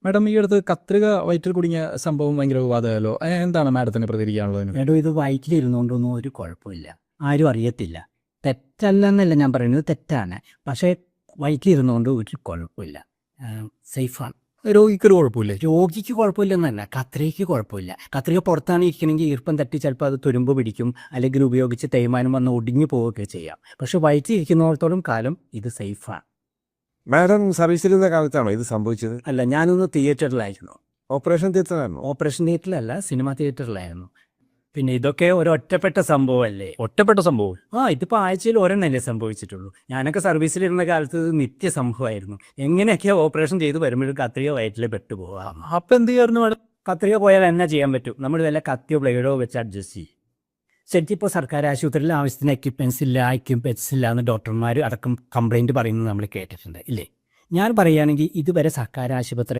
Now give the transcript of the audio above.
Madam ഈ അടുത്ത് കത്രിക വയറ്റിൽ കുടുങ്ങിയ സംഭവം ഭയങ്കര വിവാദമായല്ലോ. എന്താണ് മാഡത്തിന് പ്രതികരിക്കാനുള്ളത് അതിന്? മേഡം ഇത് വയറ്റിലിരുന്നുകൊണ്ടൊന്നും ഒരു കുഴപ്പമില്ല, ആരും അറിയത്തില്ല. തെറ്റല്ലെന്നല്ല ഞാൻ പറയുന്നത്, തെറ്റാണ്. പക്ഷേ വയറ്റിലിരുന്നുകൊണ്ട് ഒരു കുഴപ്പമില്ല, സേഫാണ്. രോഗിക്കൊരു കുഴപ്പമില്ലേ? രോഗിക്ക് കുഴപ്പമില്ലെന്നല്ല, കത്രികയ്ക്ക് കുഴപ്പമില്ല. കത്രിക പുറത്താണ് ഇരിക്കണമെങ്കിൽ ഈർപ്പം തട്ടി ചിലപ്പോൾ അത് തുരുമ്പ് പിടിക്കും, അല്ലെങ്കിൽ ഉപയോഗിച്ച് തേയ്മാനം വന്ന് ഒടിഞ്ഞു പോവുകയൊക്കെ ചെയ്യാം. പക്ഷെ വയറ്റിലിരിക്കുന്നിടത്തോളം കാലം ഇത് സേഫാണ്. മാഡം സർവീസിലിരുന്ന കാലത്താണോ ഇത് സംഭവിച്ചത്? അല്ല, ഞാനൊന്ന് തിയേറ്ററിലായിരുന്നു. ഓപ്പറേഷൻ തിയേറ്ററാണോ? ഓപ്പറേഷൻ തിയേറ്ററിലല്ല, സിനിമ തിയേറ്ററിലായിരുന്നു. പിന്നെ ഇതൊക്കെ ഒരു ഒറ്റപ്പെട്ട സംഭവമല്ലേ. ഒറ്റപ്പെട്ട സംഭവം? ഇതിപ്പോൾ ആഴ്ചയിൽ ഒരെണ്ണല്ലേ സംഭവിച്ചിട്ടുള്ളൂ. ഞാനൊക്കെ സർവീസിലിരുന്ന കാലത്ത് ഇത് നിത്യ സംഭവമായിരുന്നു. എങ്ങനെയൊക്കെയാ ഓപ്പറേഷൻ ചെയ്ത് വരുമ്പോഴും കത്രിക വയറ്റിൽ പെട്ടുപോകാം. അപ്പം എന്ത് ചെയ്യായിരുന്നു മാഡം? കത്രിക പോയാൽ എന്നാ ചെയ്യാൻ പറ്റും? നമ്മൾ വല്ല കത്തിയോ ബ്ലേഡോ വെച്ച് അഡ്ജസ്റ്റ് ചെയ്യും. ശരിക്കും ഇപ്പോൾ സർക്കാർ ആശുപത്രിയിൽ ആവശ്യത്തിന് എക്യുപ്മെൻറ്റ്സ് ഇല്ല, എക്യുപ്മെൻറ്റ്സ് ഇല്ല എന്ന് ഡോക്ടർമാർ അടക്കം കംപ്ലയിൻറ്റ് പറയുന്നത് നമ്മൾ കേട്ടിട്ടുണ്ട് ഇല്ലേ? ഞാൻ പറയുകയാണെങ്കിൽ ഇതുവരെ സർക്കാർ ആശുപത്രി